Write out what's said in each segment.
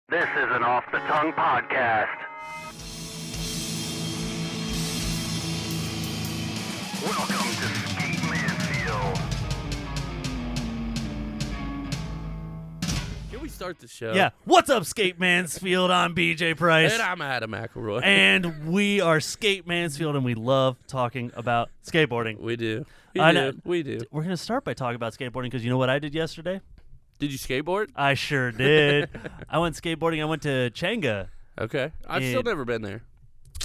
This is an Off the Tongue podcast. Welcome to Skate Mansfield. Can we start the show? Yeah. What's up, Skate Mansfield? I'm BJ Price. And I'm Adam McElroy. And we are Skate Mansfield, and we love talking about skateboarding. We do. We do. We're going to start by talking about skateboarding because you know what I did yesterday? Did you skateboard? I sure did. I went skateboarding. I went to Changa. Okay. I've still never been there.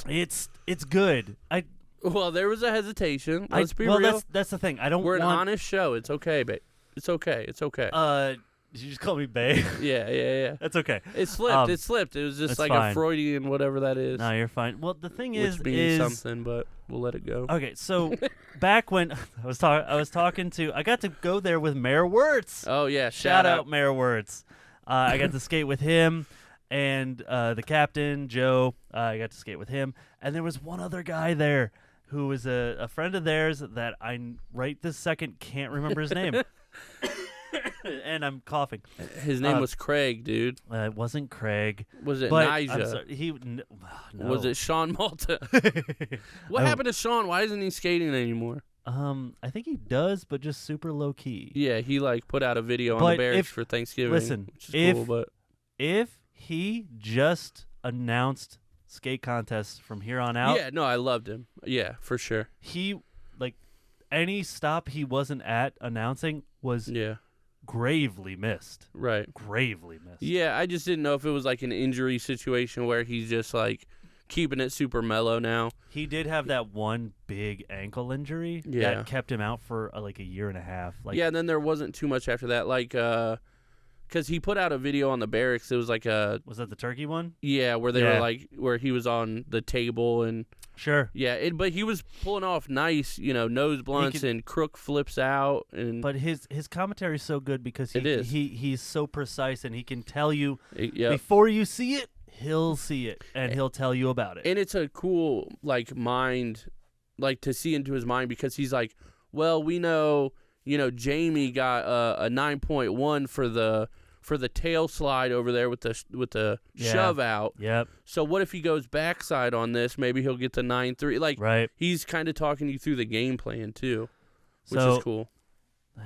It's good. Well, there was a hesitation. Let's be real. That's the thing. I don't We're want... an honest show. It's okay, babe. It's okay. Did you just call me bae? Yeah. That's okay. It slipped. It was just like fine. A Freudian whatever that is. No, you're fine. Well, the thing Which means something, but we'll let it go. Okay, so back when I got to go there with Mayor Wirtz. Oh yeah, Shout out Mayor Wirtz. I got to skate with him and the captain Joe. I got to skate with him, and there was one other guy there who was a friend of theirs that I right this second can't remember his name. And I'm coughing. His name was Craig, dude. It wasn't Craig. Was it but Nyjah? No. Was it Sean Malta? What happened to Sean? Why isn't he skating anymore? I think he does, but just super low key. Yeah, he put out a video on the barracks for Thanksgiving. Listen, which is cool, but if he just announced skate contests from here on out, yeah, no, I loved him. Yeah, for sure. He any stop he wasn't at announcing was gravely missed. Right. Gravely missed. Yeah, I just didn't know if it was like an injury situation where he's just keeping it super mellow now. He did have that one big ankle injury that kept him out for a year and a half. And then there wasn't too much after that. Because he put out a video on the barracks. It was was that the turkey one? Yeah, where they were where he was on the table and. Sure. Yeah, but he was pulling off nice, nose blunts and crook flips out. But his commentary is so good because he's so precise and he can tell you before you see it, he'll see it and he'll tell you about it. And it's a cool mind, to see into his mind because he's like, well, we know, Jamie got a 9.1 for the tail slide over there with the shove out. Yep. So what if he goes backside on this? Maybe he'll get the 9.3. Right. He's kind of talking you through the game plan too, which is cool.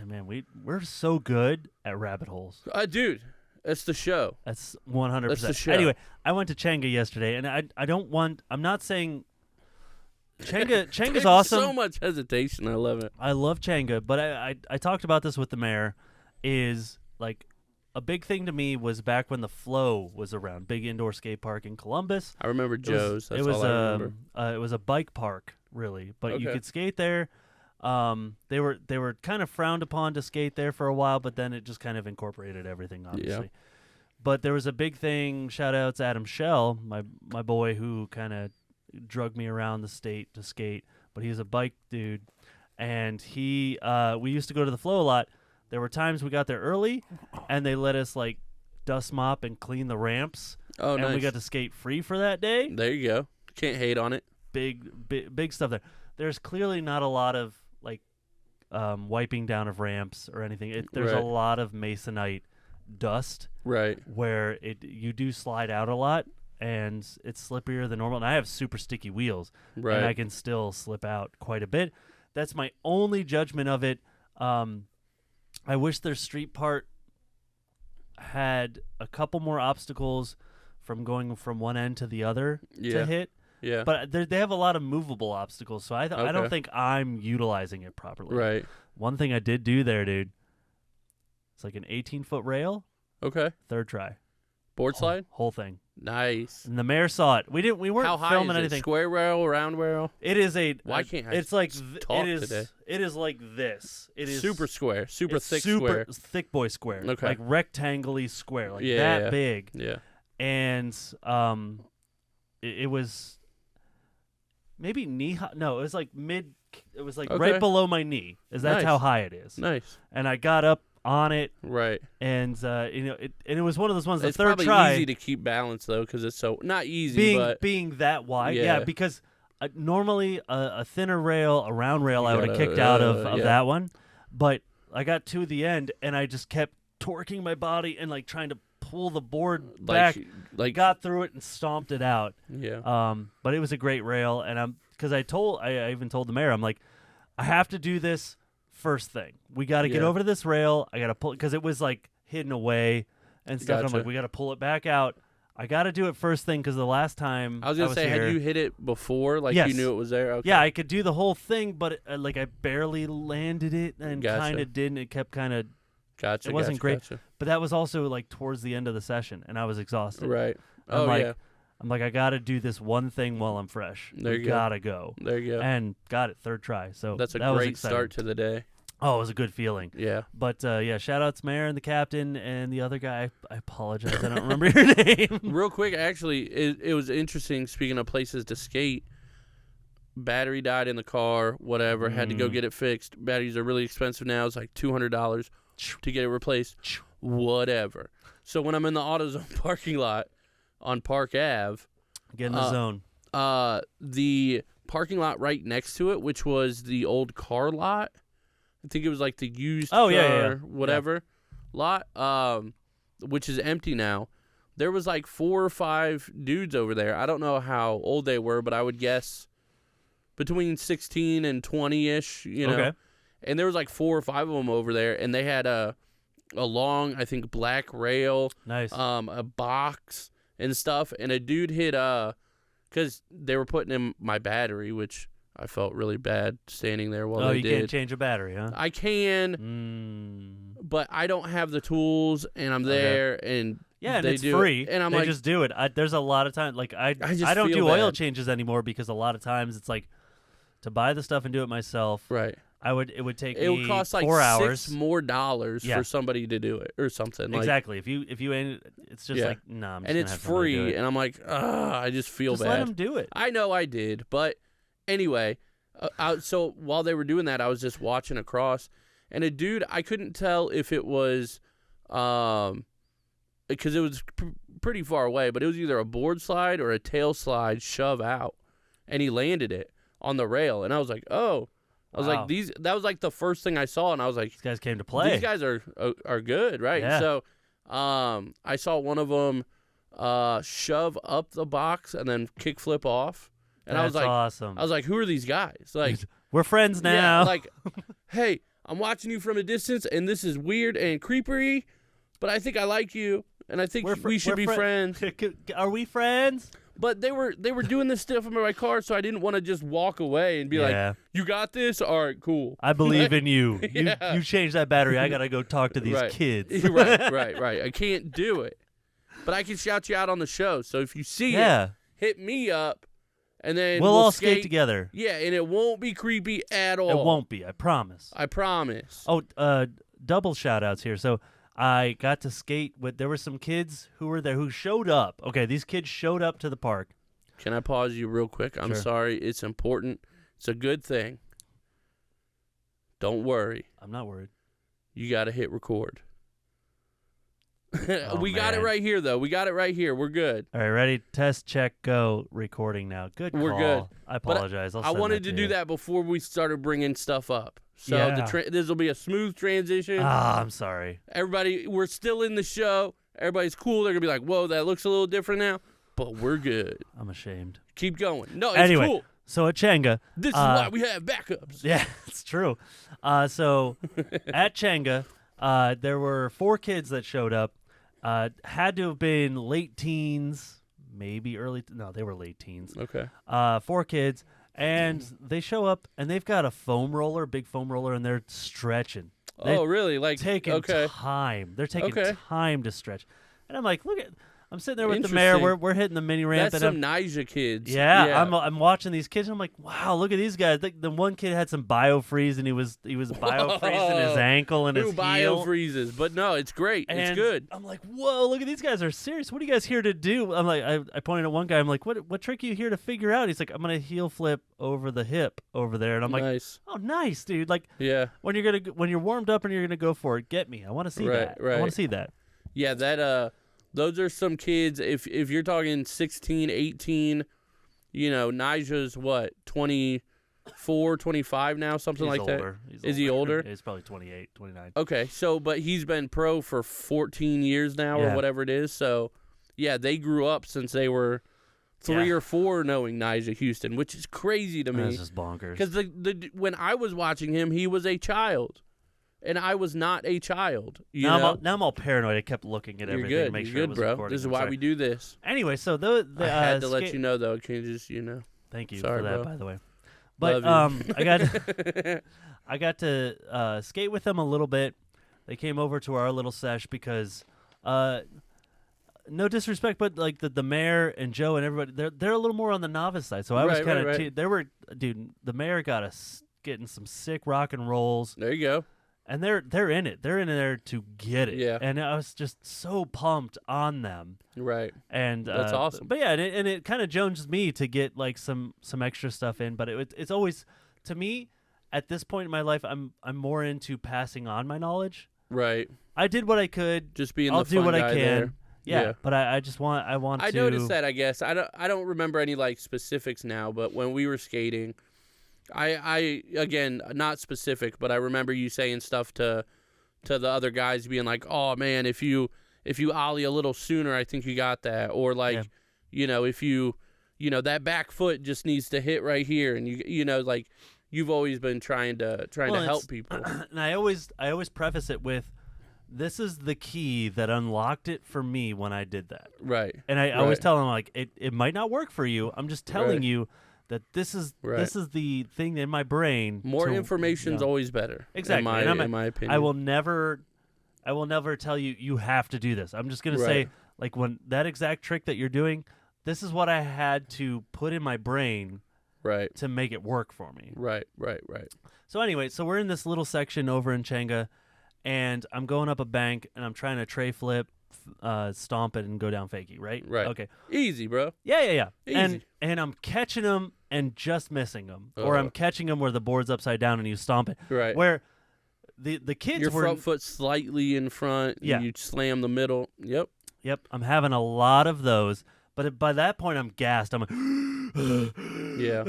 Man, we're so good at rabbit holes. Dude, that's the show. That's 100%. That's the show. Anyway, I went to Changa yesterday, and I'm not saying Changa's awesome. So much hesitation. I love it. I love Changa, but I talked about this with the mayor. Is a big thing to me was back when the Flow was around, big indoor skate park in Columbus. I remember Joe's. That's it was all I remember. It was a bike park, really, but you could skate there. They were kind of frowned upon to skate there for a while, but then it just kind of incorporated everything, obviously. Yeah. But there was a big thing. Shout out to Adam Shell, my boy, who kind of drug me around the state to skate. But he's a bike dude, and we used to go to the Flow a lot. There were times we got there early, and they let us dust mop and clean the ramps. Oh, and nice. we got to skate free for that day. There you go. Can't hate on it. Big stuff there. There's clearly not a lot of wiping down of ramps or anything. There's a lot of masonite dust. Right. Where you do slide out a lot, and it's slipperier than normal. And I have super sticky wheels, right, and I can still slip out quite a bit. That's my only judgment of it. I wish their street part had a couple more obstacles from going from one end to the other to hit. Yeah. But they have a lot of movable obstacles, so I don't think I'm utilizing it properly. Right. One thing I did do there, dude, it's like an 18-foot rail. Okay. Third try. Board slide? Whole thing. Nice. And the mayor saw it. We weren't How high filming is it? anything. Square rail, round rail? It is a. Why can't I It's like talk today? It is like this. It is super square, super thick super square, thick boy square. Okay. Like rectangle-y square, like that big. Yeah. And it was maybe knee high. No, it was like mid. It was like right below my knee. That's how high it is. Nice. And I got up on it. Right. And it was one of those ones. The it's third probably try, easy to keep balance though, because it's so not easy. Being that wide, yeah. Because normally a thinner rail, a round rail, I would have kicked out of that one, but I got to the end and I just kept torquing my body and trying to pull the board back, got through it and stomped it out. Yeah. But it was a great rail, and because I even told the mayor, I'm like, I have to do this first thing. We got to get over to this rail. I got to pull it because it was like hidden away and stuff. Gotcha. I'm like, we got to pull it back out. I got to do it first thing because the last time I was gonna say, here, had you hit it before? Like yes. you knew it was there? Okay. Yeah, I could do the whole thing, but like I barely landed it and kind of didn't. It kept kind of. Gotcha. It wasn't great, Gotcha. but that was also like towards the end of the session, and I was exhausted. Right. I'm like, I got to do this one thing while I'm fresh. There you gotta go. There you go. And got it third try. So that's a that was great exciting. start to the day. Oh, it was a good feeling. Yeah. But shout outs Mayor and the captain and the other guy. I apologize, I don't remember your name. Real quick, actually, it was interesting. Speaking of places to skate, battery died in the car. Whatever, had to go get it fixed. Batteries are really expensive now. It's like $200 to get it replaced. Whatever. So when I'm in the AutoZone parking lot on Park Ave, get in the zone. The parking lot right next to it, which was the old car lot. I think it was like the used car, whatever lot, which is empty now. There was like 4 or 5 dudes over there. I don't know how old they were, but I would guess between 16 and 20-ish, you know. Okay. And there was like 4 or 5 of them over there, and they had a long, I think, black rail, nice, a box and stuff. And a dude hit because they were putting in my battery, which I felt really bad standing there while they did. Oh, you can't change a battery, huh? I can, but I don't have the tools, and I'm there, and yeah, and they it's do free. it, and I'm they like, just do it. There's a lot of time, like I don't feel do oil bad. changes anymore because a lot of times it's like to buy the stuff and do it myself. Right. It would take it would cost like 4 hours $6 more for somebody to do it or something. Exactly. If you ain't, it's just like I'm just and it's free, and I'm like, I just feel just bad. let them do it. I know I did, but anyway. So while they were doing that, I was just watching across, and a dude, I couldn't tell if it was, because it was pretty far away, but it was either a board slide or a tail slide shove out, and he landed it on the rail, and I was like, oh. I was like, that was like the first thing I saw, and I was like, these guys came to play. These guys are good, right? Yeah. So I saw one of them shove up the box and then kickflip off. And I was like, awesome. I was like, who are these guys? Like, we're friends now. Yeah, like, hey, I'm watching you from a distance, and this is weird and creepery, but I think I like you, and I think we should be friends. Are we friends? But they were doing this stuff in my car, so I didn't want to just walk away and be like, you got this? All right, cool. I believe in you. Yeah. You changed that battery. I got to go talk to these kids. Right. I can't do it. But I can shout you out on the show. So if you see it, hit me up, and then we'll all skate together. Yeah, and it won't be creepy at all. It won't be. I promise. I promise. Oh, double shout-outs here. So I got to skate with, there were some kids who were there who showed up. Okay, these kids showed up to the park. Can I pause you real quick? I'm sorry. It's important. It's a good thing. Don't worry. I'm not worried. You got to hit record. We got it right here, though. We got it right here. We're good. All right, ready? Test, check, go. Recording now. Good call. We're good. I apologize. I wanted to do that before we started bringing stuff up. So this will be a smooth transition. I'm sorry. Everybody, we're still in the show. Everybody's cool. They're going to be like, whoa, that looks a little different now. But we're good. I'm ashamed. Keep going. No, it's cool. So at Changa. This is why we have backups. Yeah, it's true. So at Changa, there were 4 kids that showed up. Had to have been late teens, maybe early. No, they were late teens. Okay. 4 kids. And they show up, and they've got a foam roller, big foam roller, and they're stretching. Really? Like taking time. They're taking time to stretch. And I'm like, look at. I'm sitting there with the mayor. We're hitting the mini ramp. That's some Nyjah kids. Yeah. I'm watching these kids. And I'm like, wow, look at these guys. The one kid had some biofreeze, and he was biofreezing his ankle and his heel. Biofreezes? But no, it's great. And it's good. I'm like, whoa, look at these guys are serious. What are you guys here to do? I'm like, I pointed at one guy. I'm like, what trick are you here to figure out? He's like, I'm gonna heel flip over the hip over there. And I'm like, oh, nice, dude. Like, when you're warmed up and you're gonna go for it, get me. I want to see that. Right. I want to see that. Yeah, that those are some kids, if you're talking 16, 18, Nyjah's what, 20, 24, 25 now, something He's like older. that. Is he older? He's probably 28, 29. Okay, but he's been pro for 14 years now or whatever it is. So, yeah, they grew up since they were 3 or 4 knowing Nyjah Huston, which is crazy to me. That's just bonkers. Because when I was watching him, he was a child, and I was not a child. Now I'm all paranoid. I kept looking at everything to make sure it was bro. recording. This is why we do this. Anyway, so I had to let you know, though. Can you just, Thank you Sorry, for that, bro. by the way. But I got to skate with them a little bit. They came over to our little sesh because, no disrespect, but like the mayor and Joe and everybody, they're a little more on the novice side. So I was kind of the mayor got us getting some sick rock and rolls. There you go. And they're in it. They're in there to get it. Yeah. And I was just so pumped on them. Right. And that's awesome. But yeah, and it kind of jones me to get like some extra stuff in. But it's always, to me, at this point in my life, I'm more into passing on my knowledge. Right. I did what I could. Just being I'll the do fun what guy I can. there. Yeah. But I want to. I noticed that. I guess I don't remember any like specifics now. But when we were skating, I again, not specific, but I remember you saying stuff to the other guys, being like, "Oh man, if you ollie a little sooner, I think you got that," or like, if you that back foot just needs to hit right here, and like you've always been trying to help people. And I always preface it with, this is the key that unlocked it for me when I did that. Right. And I always tell them, like, it might not work for you. I'm just telling you that this is the thing in my brain. More information's always better. Exactly. In my opinion. I will never tell you you have to do this. I'm just gonna say, like, when that exact trick that you're doing, this is what I had to put in my brain to make it work for me. Right. So anyway, we're in this little section over in Chenga, and I'm going up a bank, and I'm trying to tray flip, stomp it, and go down fakie, right? Right. Okay. Easy, bro. Yeah. Easy. And I'm catching them and just missing them, or I'm catching them where the board's upside down and you stomp it. Right. Where the kids your were front foot slightly in front. Yeah. And you slam the middle. Yep. I'm having a lot of those, but by that point I'm gassed. I'm like, yeah.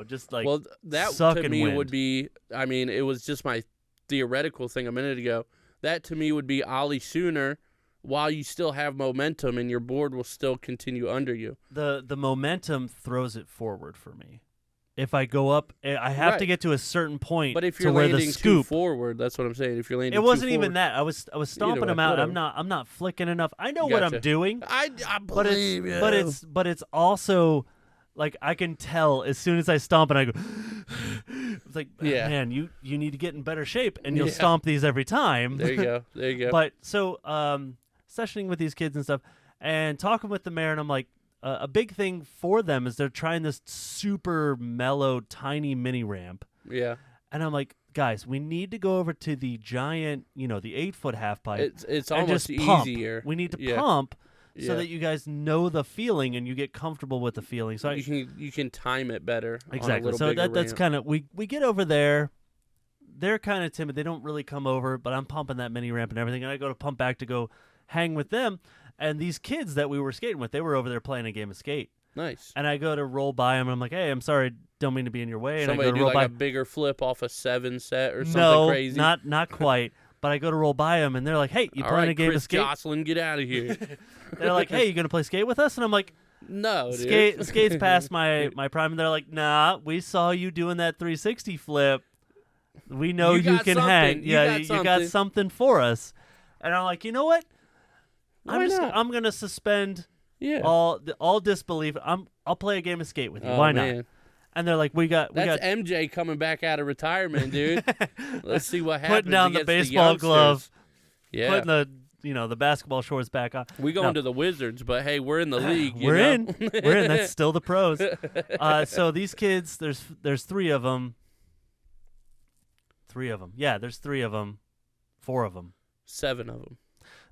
Just like, well, that to me would be. I mean, it was just my theoretical thing a minute ago. That to me would be ollie sooner, while you still have momentum and your board will still continue under you. The momentum throws it forward for me. If I go up, I have to get to a certain point. But if you're landing too forward, that's what I'm saying. If you're landing, it wasn't even that. I was stomping them out. Whatever. I'm not flicking enough. I know what I'm doing. I believe you. But it's also like, I can tell as soon as I stomp and I go, it's like, man, you need to get in better shape, and you'll stomp these every time. There you go. But so sessioning with these kids and stuff, and talking with the mayor, and I'm like, a big thing for them is they're trying this super mellow, tiny mini ramp. Yeah. And I'm like, guys, we need to go over to the giant, the 8-foot half pipe. It's and almost just pump. easier. We need to pump so that you guys know the feeling and you get comfortable with the feeling. So you can time it better. Exactly. So that's kind of, we get over there. They're kind of timid. They don't really come over, but I'm pumping that mini ramp and everything. And I go to pump back to go hang with them. And these kids that we were skating with, they were over there playing a game of skate. Nice. And I go to roll by them, and I'm like, hey, I'm sorry, don't mean to be in your way. And Somebody I go to do roll like by. a bigger flip off a 7 set or something crazy? No, not quite. But I go to roll by them, and they're like, hey, you playing a game of skate? Jocelyn, get out of here. They're like, hey, you going to play skate with us? And I'm like, no, dude. Skate's past my prime. And they're like, nah, we saw you doing that 360 flip. We know you can hang. You got something for us. And I'm like, you know what? I'm gonna suspend all disbelief. I'll play a game of skate with you. Why not? And they're like, we got MJ coming back out of retirement, dude. Let's see what happens. Putting down the baseball glove. Yeah. Putting the basketball shorts back on. We going to the Wizards, but hey, we're in the league. We're in. That's still the pros. So these kids, there's 3 of them. 3 of them. Yeah, there's 3 of them. 4 of them. 7 of them.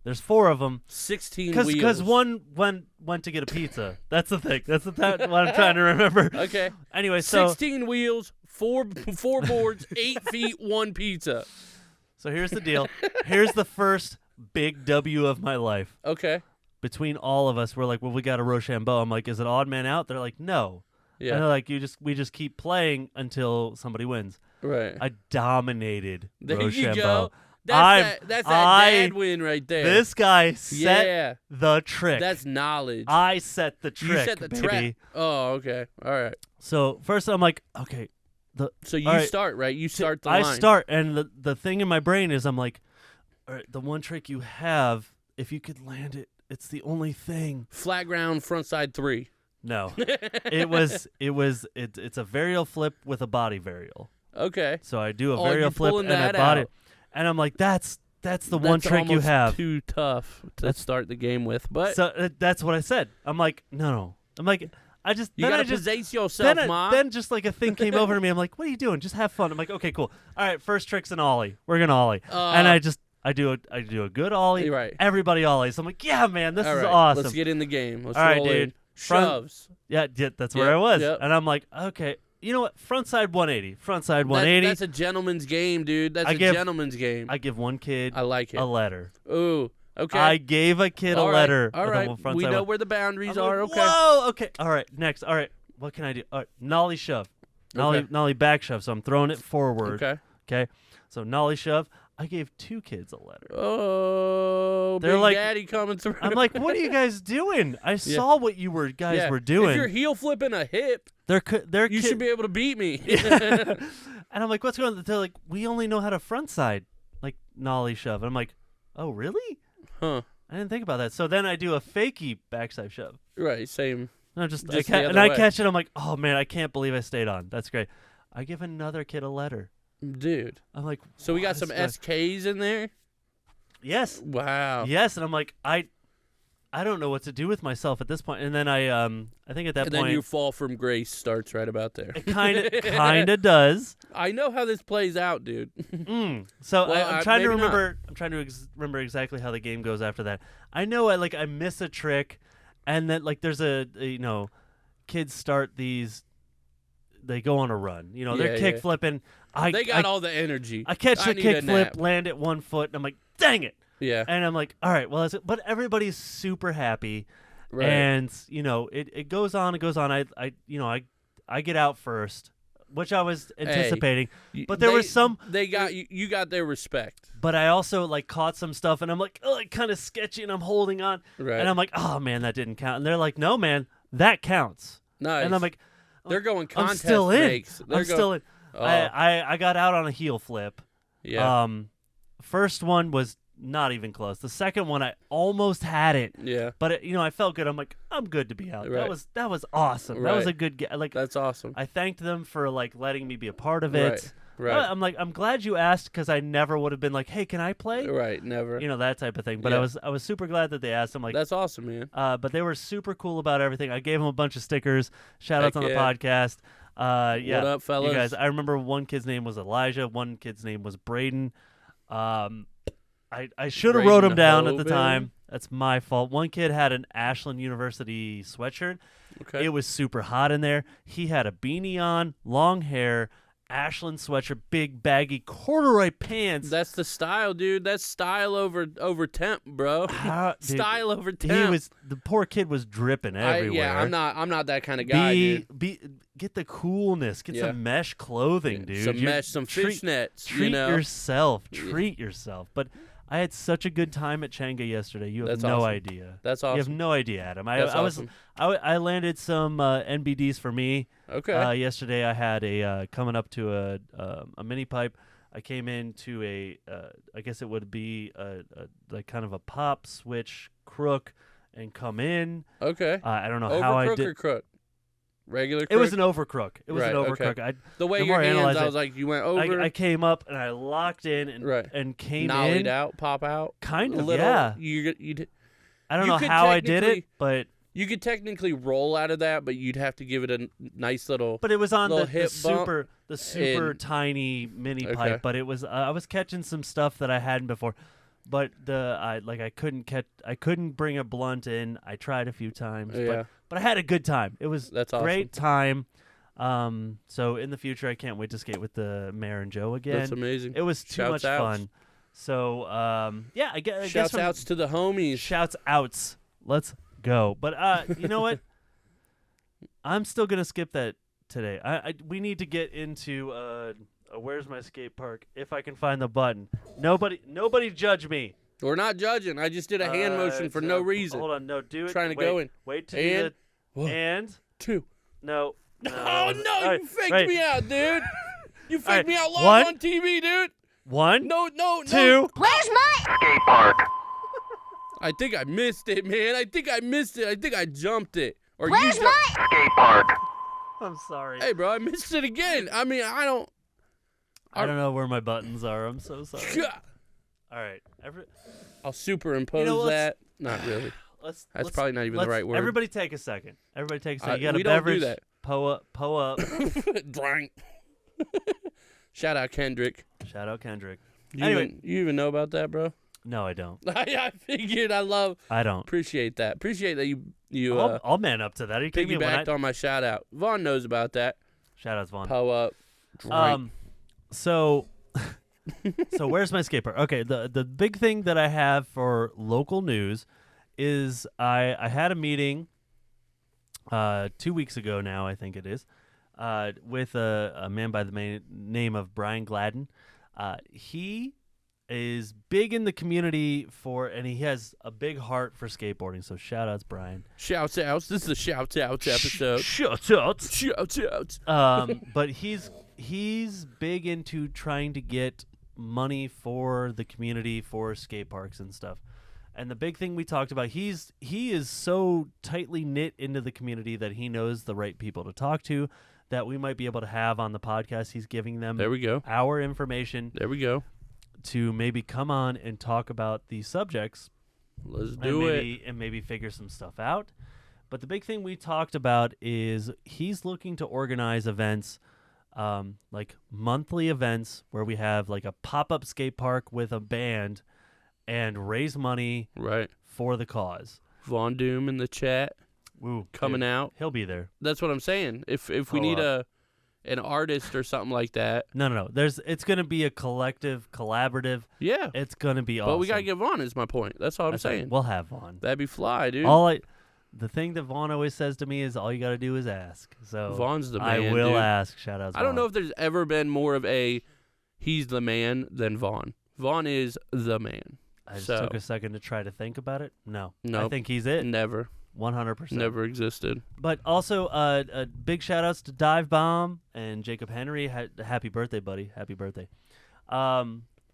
There's 4 of them. 16 wheels. Because one went to get a pizza. That's the thing. That's what I'm trying to remember. Okay. Anyway, so 16 wheels, 4 boards, 8 feet, 1 pizza. So here's the deal. Here's the first big W of my life. Okay. Between all of us, we're like, well, we got a Rochambeau. I'm like, is it odd man out? They're like, no. Yeah. And like we just keep playing until somebody wins. Right. I dominated There Rochambeau. you go. That's that dad win right there. This guy set the trick. That's knowledge. I set the trick. You set the trap. Oh, okay. All right. So first I'm like, okay. So you start, right? You start the line. I start, and the thing in my brain is I'm like, all right, the one trick you have, if you could land it, it's the only thing. Flat ground, front side 3. No. It's a varial flip with a body varial. Okay. So I do a varial flip and I body. Out. And I'm like, that's the one trick you have. Too tough to start the game with, but so that's what I said. I'm like, no. I'm like, you gotta possess yourself, Ma. Then just like a thing came over to me. I'm like, what are you doing? Just have fun. I'm like, okay, cool. All right, first trick's an ollie. We're gonna ollie, and I do a good ollie. Right. Everybody ollies. I'm like, yeah, man, this is right. awesome. Let's get in the game. Let's all right, roll dude. in. Shoves. Yeah, that's where I was. Yep. And I'm like, okay, you know what? Frontside 180. Frontside 180. That's a gentleman's game, dude. That's a gentleman's game. I give one kid a letter. Ooh, okay. I gave a kid a letter. All right. We know where the boundaries are. Like, okay. Whoa, okay. All right, next. All right, what can I do? All right, nollie shove. Nollie back shove, so I'm throwing it forward. Okay. So nollie shove. I gave 2 kids a letter. Oh, they're Big like, Daddy coming through. I'm like, what are you guys doing? I saw what you guys were doing. If you're heel flipping a hip, you should be able to beat me. And I'm like, what's going on? They're like, we only know how to frontside, like nollie shove. And I'm like, oh, really? Huh. I didn't think about that. So then I do a fakey backside shove. Right, same. No, I catch it. I'm like, oh, man, I can't believe I stayed on. That's great. I give another kid a letter. Dude. I'm like, so we got some SKs in there? Yes. Wow. Yes, and I'm like, I don't know what to do with myself at this point. And then I think at that point, and then you fall from grace starts right about there. It kind of does. I know how this plays out, dude. So I'm trying to remember. I'm trying to remember exactly how the game goes after that. I know I miss a trick, and then there's kids start these. They go on a run. They're kick flipping. They got all the energy. I catch the kick flip, land at 1 foot, and I'm like, dang it. Yeah. And I'm like, all right, well, that's it. But everybody's super happy. Right. And, it goes on and goes on. I get out first, which I was anticipating. But there was some. You got their respect. But I also, caught some stuff, and I'm like, oh, kind of sketchy, and I'm holding on. Right. And I'm like, oh, man, that didn't count. And they're like, no, man, that counts. Nice. And I'm like, they're going contest I'm still in. breaks. I'm still in. Oh. I got out on a heel flip. Yeah. First one was not even close. The second one, I almost had it. Yeah. But I felt good. I'm like, I'm good to be out. Right. That was awesome. Right. That was a good that's awesome. I thanked them for letting me be a part of it. Right. I'm like, I'm glad you asked, because I never would have been like, hey, can I play? Right. Never. That type of thing. But I was super glad that they asked. I'm like, that's awesome, man. But they were super cool about everything. I gave them a bunch of stickers. Shout outs on the podcast. Yeah. What up, fellas? You guys, I remember one kid's name was Elijah. One kid's name was Braden. I should have wrote him down at the time. That's my fault. One kid had an Ashland University sweatshirt. Okay. It was super hot in there. He had a beanie on, long hair, Ashland sweatshirt, big baggy corduroy pants. That's the style, dude. That's style over temp, bro. Style over temp. The poor kid was dripping everywhere. I'm not that kind of guy, dude. Get the coolness. Get some mesh clothing, dude. Some fishnets. Treat yourself. Treat yourself. But I had such a good time at Changa yesterday. You have no idea. That's awesome. You have no idea, Adam. Awesome. I landed some NBDs for me. Okay. Yesterday I had a coming up to a mini pipe. I came into I guess it would be kind of a pop switch crook and come in. Okay. I don't know Over how I crook did. or crook? Regular crook? It was an over crook. It was an over okay. crook. The way your hands, I was like, you went over. I came up and I locked in and came nollied in. out, pop out. Kind of, yeah. I don't know how I did it, but you could technically roll out of that, but you'd have to give it a nice little. But it was on the super and, tiny mini pipe. But it was I was catching some stuff that I hadn't before. But I couldn't bring a blunt in. I tried a few times, but I had a good time. It was That's awesome. Great time. So in the future, I can't wait to skate with the Mayor and Joe again. That's amazing. It was too much fun. So yeah, I guess shouts outs to the homies. Shouts outs. Let's go. But you know what? I'm still gonna skip that today. We need to get into where's my skate park? If I can find the button. Nobody judge me. We're not judging. I just did a hand motion for no reason. Hold on, no, do it. Trying to go in. Wait to do One, and 2. no. Oh no! Right, You faked right. me out, dude. You faked right, me out live one. on TV, dude. 1, No. 2. Where's my Skate park. I think I missed it, man. I think I missed it. I think I jumped it. Or Where's you my Skate park. I'm sorry. Hey, bro, I missed it again. I mean, I don't know where my buttons are. I'm so sorry. All right. I'll superimpose You know, that. Not really. That's probably not even the right word. Everybody take a second. You got we a don't beverage. do that. Po up. Drink. Shout out Kendrick. Shout out Kendrick. You even know about that, bro? No, I don't. I figured. I don't. Appreciate that. Appreciate that you I'll man up to that. Are you kidding me? piggybacked on my shout out. Vaughn knows about that. Shout outs, Vaughn. Po up. Drink. So where's my skate park? Okay, the big thing that I have for local news is I had a meeting 2 weeks ago now, I think it is, with a man by the name of Brian Gladden. He is big in the community and he has a big heart for skateboarding. So shout outs, Brian. Shouts outs. This is a shout outs episode. Shout outs. Shouts outs. But he's big into trying to get money for the community, for skate parks and stuff. And the big thing we talked about, he is so tightly knit into the community that he knows the right people to talk to that we might be able to have on the podcast. He's giving them There we go. our information There we go. to maybe come on and talk about these subjects. Let's do it. And maybe figure some stuff out. But the big thing we talked about is he's looking to organize events, like monthly events where we have like a pop-up skate park with a band and raise money Right. for the cause. Von Doom in the chat. Woo, Coming dude, out. He'll be there. That's what I'm saying. If we need an artist or something like that. No. It's going to be a collaborative. Yeah. It's going to be awesome. But we got to get Vaughn is my point. That's all I'm saying. We'll have Vaughn. That'd be fly, dude. The thing that Vaughn always says to me is all you got to do is ask. So Vaughn's the man, I will dude. ask. Shout out to I don't Vaughn. know if there's ever been more of a he's the man than Vaughn. Vaughn is the man. I just took a second to try to think about it. No. Nope. I think he's it. Never. 100%. Never existed. But also, big shout outs to Dive Bomb and Jacob Henry. Happy birthday, buddy. Happy birthday.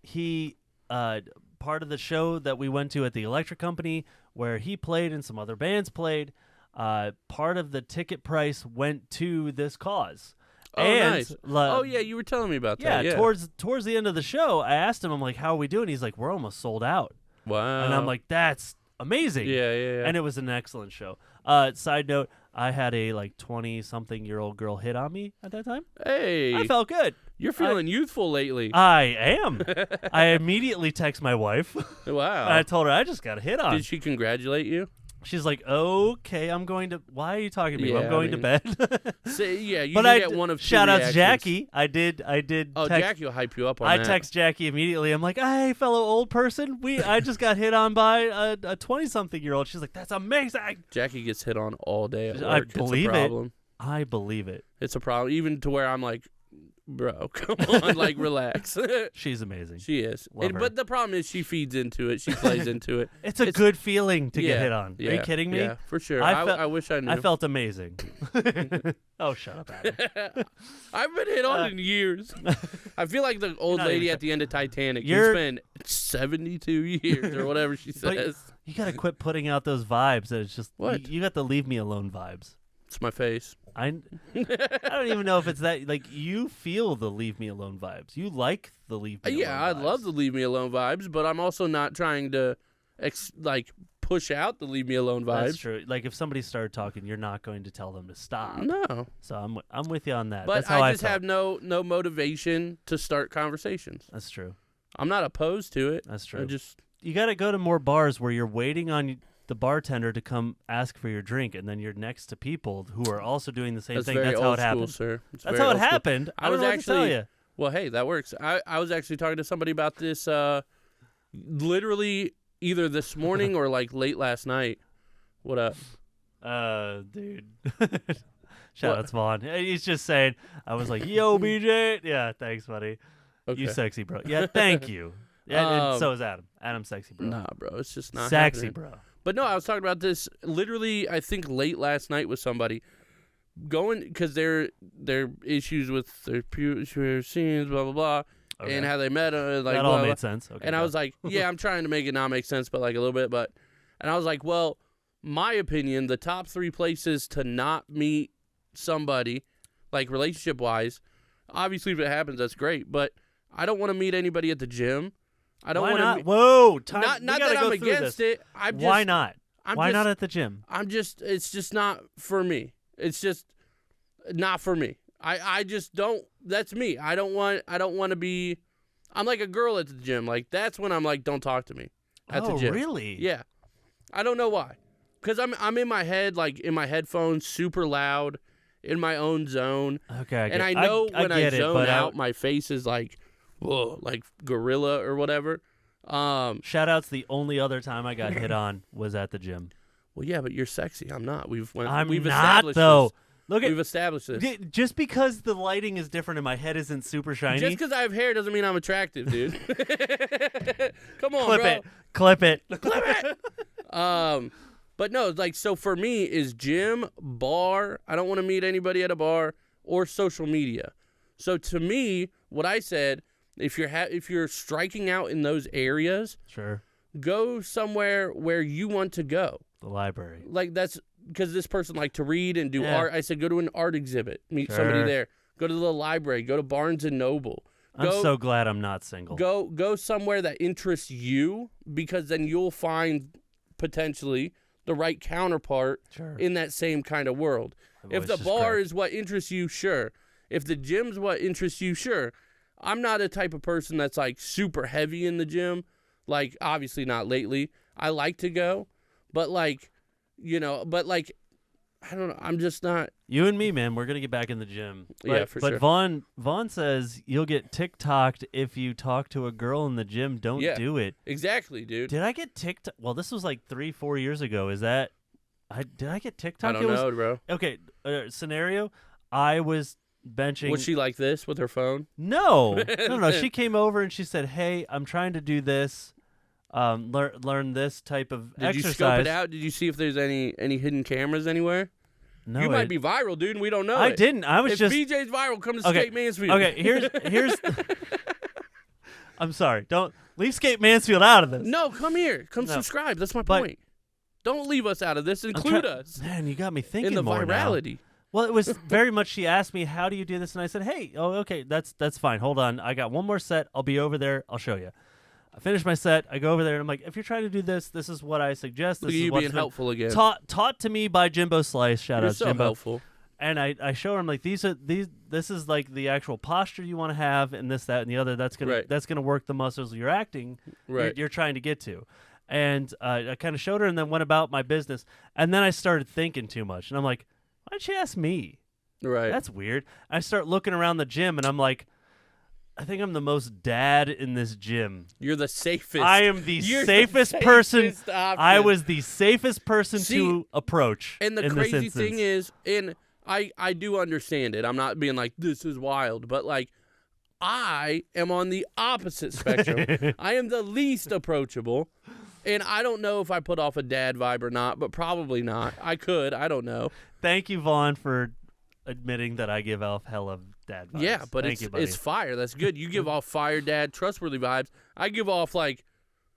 He, part of the show that we went to at the Electric Company where he played and some other bands played, part of the ticket price went to this cause. Oh, and, nice. Oh, yeah, you were telling me about that. Yeah. Towards the end of the show, I asked him, I'm like, how are we doing? He's like, we're almost sold out. Wow. And I'm like, that's amazing. Yeah. And it was an excellent show. Side note, I had a 20-something-year-old girl hit on me at that time. Hey. I felt good. You're feeling youthful lately. I am. I immediately text my wife. Wow. And I told her I just got hit on. Did she congratulate you? She's like, okay, I'm going to. Why are you talking to me? Yeah, I'm going to bed. Yeah, you but can get one of two shout out reactions. Jackie. I did. Oh, Jackie will hype you up on I that. text Jackie immediately. I'm like, hey, fellow old person, I just got hit on by a 20-something-year-old. She's like, that's amazing. Jackie gets hit on all day at work. I believe it's a problem. I believe it. It's a problem, even to where I'm like, bro, come on, relax. She's amazing. She is. Love her. But the problem is she feeds into it. She plays into it. It's a good feeling to get hit on. Yeah, Are you kidding me? Yeah, for sure. I wish I knew. I felt amazing. Oh, shut up, Adam. I've been hit on in years. I feel like the old not lady even at the end of Titanic. You're- It's been 72 years or whatever she But says. you got to quit putting out those vibes that it's just What? You got the leave me alone vibes. It's my face. I don't even know if it's that. Like, you feel the leave me alone vibes. You like the leave me alone Yeah, I vibes. love the leave me alone vibes, but I'm also not trying to push out the leave me alone vibes. That's true. Like, if somebody started talking, you're not going to tell them to stop. No. So I'm with you on that. But That's how I just felt. have no motivation to start conversations. That's true. I'm not opposed to it. That's true. just You got to go to more bars where you're waiting on the bartender to come ask for your drink, and then you're next to people who are also doing the same that's thing. very That's old how it school, happened. sir. It's That's very how it old school. happened. I don't know what to tell you. Well, hey, that works. I was actually talking to somebody about this literally either this morning or late last night. What up? Dude. Shout out to Vaughn. He's just saying, I was like, yo, BJ. Yeah, thanks, buddy. Okay. You sexy, bro. Yeah, thank you. Yeah, and so is Adam. Adam's sexy, bro. Nah, bro, it's just not sexy, happening. bro. But no, I was talking about this literally, I think, late last night with somebody. Because their issues with their scenes, blah, blah, blah, and how they met. That all made sense. Okay, and I was like, yeah, I'm trying to make it not make sense, but like a little bit. And I was like, well, my opinion, the top 3 places to not meet somebody, like relationship-wise, obviously if it happens, that's great. But I don't want to meet anybody at the gym. I don't want to. Whoa, not that I'm against it. Why not? Why not at the gym? It's just not for me. It's just not for me. I just don't. That's me. I don't want to be. I'm like a girl at the gym. Like that's when I'm like, don't talk to me at the gym. Really? Yeah. I don't know why. Because I'm in my head, like in my headphones, super loud, in my own zone. Okay. And I know when I zone out, my face is like, whoa, like gorilla or whatever. Shout out's the only other time I got hit on was at the gym. Well, yeah, but you're sexy. I'm not. We've not established though. This. Look at we've established this. Just because the lighting is different and my head isn't super shiny. Just because I have hair doesn't mean I'm attractive, dude. Come on, Clip bro. it. Clip it. Clip it. But no, like so for me is gym, bar. I don't want to meet anybody at a bar or social media. So to me, what I said, if you're striking out in those areas, sure, go somewhere where you want to go. The library. Like that's because this person liked to read and do art. I said go to an art exhibit, meet somebody there. Go to the library. Go to Barnes and Noble. I'm so glad I'm not single. Go somewhere that interests you because then you'll find potentially the right counterpart in that same kind of world. If the bar is what interests you, sure. If the gym's what interests you, sure. I'm not a type of person that's like super heavy in the gym. Like obviously not lately. I like to go, but like, I don't know. I'm just not. You and me, man, we're going to get back in the gym. Yeah, for sure. But Vaughn says you'll get TikToked if you talk to a girl in the gym. Don't do it. Exactly, dude. Did I get TikTok? Well, this was like 3-4 years ago. Is that? Did I get TikTok? I don't know, bro. Okay, scenario. I was benching. Was she like this with her phone? No. She came over and she said, hey, I'm trying to do this. Learn this type of exercise. Did you scope it out? Did you see if there's any hidden cameras anywhere? No, you might be viral, dude, and we don't know. I didn't. I was if BJ's viral, come to Skate Mansfield. Okay, here's. I'm sorry. Don't leave Skate Mansfield out of this. No, come here. Come subscribe. That's my point. Don't leave us out of this. Include us. Man, you got me thinking in the more virality. Now. Well, it was very much. She asked me, "How do you do this?" And I said, "Hey, okay, that's fine. Hold on, I got one more set. I'll be over there. I'll show you." I finish my set. I go over there and I'm like, if you're trying to do this, this is what I suggest. This Look at is you what's being helpful again. Taught to me by Jimbo Slice. Shout out to Jimbo. Helpful. And I show her, I'm like, this is like the actual posture you want to have, and this, that, and the other. That's gonna work the muscles you're acting. Right. You're trying to get to. And I kind of showed her, and then went about my business. And then I started thinking too much, and I'm like, why'd she ask me? Right. That's weird. I start looking around the gym, and I'm like, I think I'm the most dad in this gym. You're the safest. I am the safest person. Option. I was the safest person to approach. And the crazy thing is, and I do understand it. I'm not being like, this is wild. But, like, I am on the opposite spectrum. I am the least approachable. And I don't know if I put off a dad vibe or not, but probably not. I could. I don't know. Thank you, Vaughn, for admitting that I give off hella dad vibes. Yeah, but it's fire. That's good. You give off fire, dad, trustworthy vibes. I give off like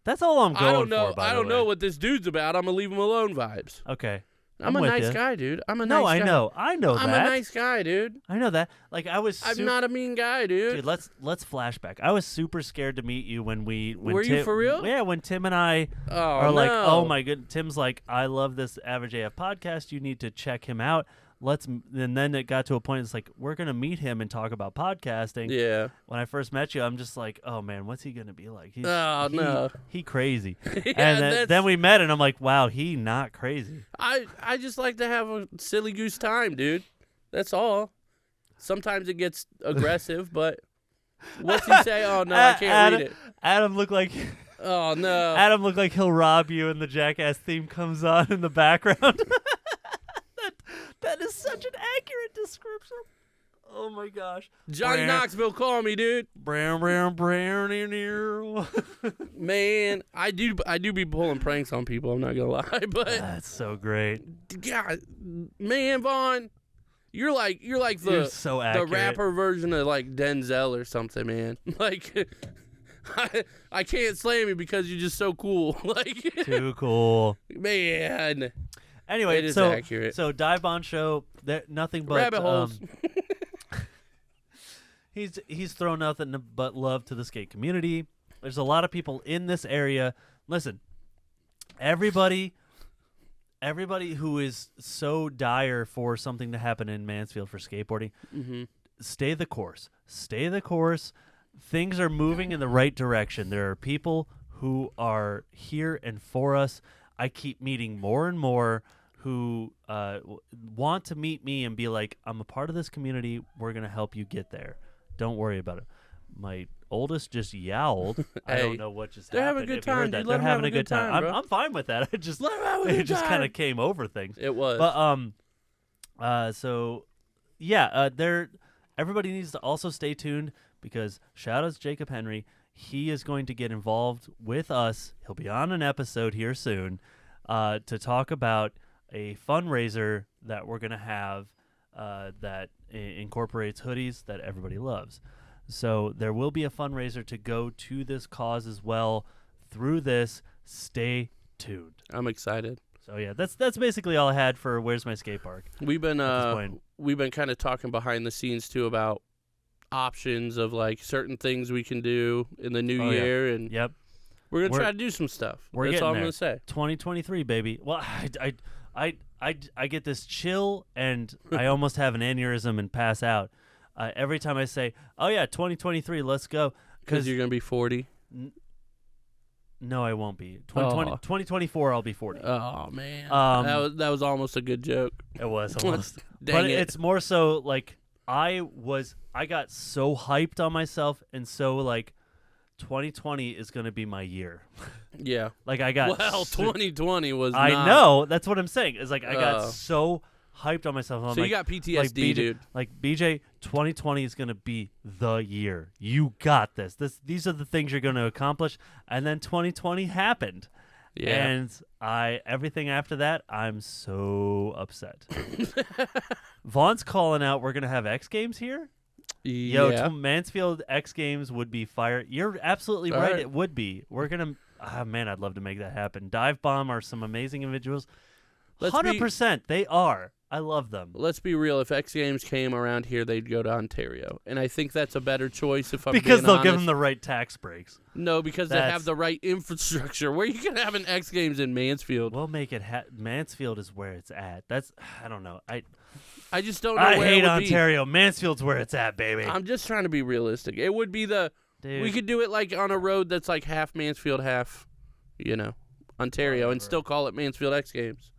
that's all I'm going for. I don't know what this dude's about. I'm gonna leave him alone vibes. Okay, I'm a nice guy, dude. I'm a nice guy. I know that. I'm a nice guy, dude. I know that. Like I'm not a mean guy, dude. Dude, let's flashback. I was super scared to meet you when you for real? Yeah, when Tim and I like, oh my goodness. Tim's like, I love this Average AF podcast. You need to check him out. And then it got to a point. It's like we're gonna meet him and talk about podcasting. Yeah. When I first met you, I'm just like, oh man, what's he gonna be like? He crazy. Yeah, and then we met, and I'm like, wow, he not crazy. I just like to have a silly goose time, dude. That's all. Sometimes it gets aggressive, but what's he say? Oh no, I can't read it. Adam looked like. Oh no. Adam looked like he'll rob you, and the Jackass theme comes on in the background. That is such an accurate Johnny Knoxville, call me, dude. Man, I do be pulling pranks on people. I'm not gonna lie, but that's so great. God, man, Vaughn, you're like the rapper version of like Denzel or something, man. Like, I can't slam you because you're just so cool. Like, too cool, man. Anyway, it is accurate. So Dive Bomb Show, nothing but rabbit holes. He's thrown nothing but love to the skate community. There's a lot of people in this area. Listen, everybody who is so dire for something to happen in Mansfield for skateboarding, stay the course. Stay the course. Things are moving in the right direction. There are people who are here and for us. I keep meeting more and more who want to meet me and be like, I'm a part of this community. We're going to help you get there. Don't worry about it. My oldest just yowled. Hey, I don't know what just they're happened. having a good time. Dude, they're having a good time. bro. I'm fine with that. I just let them have a good it just time. kind of came over things. It was. But so yeah, everybody needs to also stay tuned because shout out to Jacob Henry. He is going to get involved with us. He'll be on an episode here soon to talk about a fundraiser that we're going to have that incorporates hoodies that everybody loves. So there will be a fundraiser to go to this cause as well through this. Stay tuned. I'm excited. So yeah, that's basically all I had for Where's My Skate Park. We've been kind of talking behind the scenes too about options of like certain things we can do in the new year, and we're gonna try to do some stuff. That's all I'm gonna say. 2023, baby. Well, I get this chill and I almost have an aneurysm and pass out every time I say, "Oh yeah, 2023, let's go." Because you're gonna be 40. No, I won't be. 2024, I'll be 40. Oh man, that was almost a good joke. It was almost, but it's more so like I got so hyped on myself, and so like 2020 is gonna be my year. Yeah, like I got 2020 was. I know that's what I'm saying. Is like I got so hyped on myself. I'm so you got PTSD, dude. Like BJ, 2020 is gonna be the year. You got this. These are the things you're gonna accomplish, and then 2020 happened. Yeah. And everything after that, I'm so upset. Vaughn's calling out. We're gonna have X Games here. Yo, Mansfield X Games would be fire. You're absolutely right. It would be. We're gonna. Man, I'd love to make that happen. Dive Bomb are some amazing individuals. 100%, they are. I love them. Let's be real. If X Games came around here, they'd go to Ontario, and I think that's a better choice. If I'm because being they'll honest. give them the right tax breaks. No, because they have the right infrastructure. Where you can have an X Games in Mansfield? We'll make it. Mansfield is where it's at. I don't know. I just don't know. I where hate it would Ontario. Be. Mansfield's where it's at, baby. I'm just trying to be realistic. It would be we could do it like on a road that's like half Mansfield, half, Ontario, and still call it Mansfield X Games.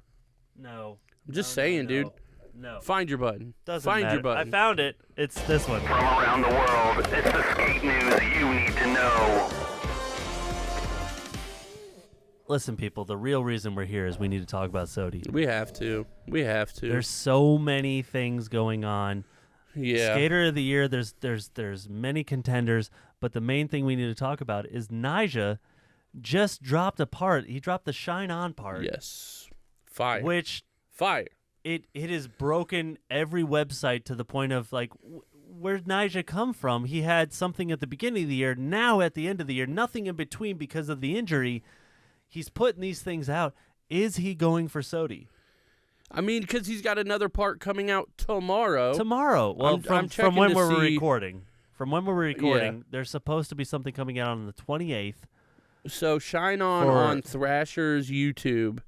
No. I'm just saying, dude. No. Find your button. Find your button. I found it. It's this one. From around the world, it's the skate news you need to know. Listen, people, the real reason we're here is we need to talk about SOTY. We have to. There's so many things going on. Yeah. Skater of the year, there's many contenders, but the main thing we need to talk about is Nyjah just dropped a part. He dropped the Shine On part. Yes. Fire. Fire. It has broken every website to the point of like, where'd Nyjah come from? He had something at the beginning of the year. Now at the end of the year, nothing in between because of the injury. He's putting these things out. Is he going for SOTY? I mean, because he's got another part coming out tomorrow. Well, from when we're recording. From when we're recording, Yeah. There's supposed to be something coming out on the 28th. So Shine on Thrasher's YouTube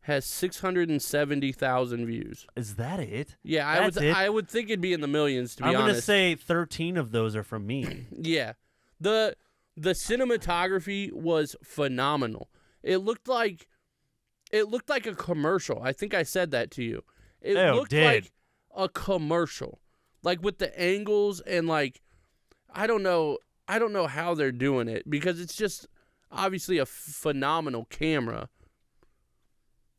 has 670,000 views. Is that it? Yeah, I would think it'd be in the millions, to be honest. I'm going to say 13 of those are from me. Yeah. The cinematography was phenomenal. It looked like a commercial. I think I said that to you. It looked like a commercial. Like with the angles and like I don't know how they're doing it because it's just obviously a phenomenal camera.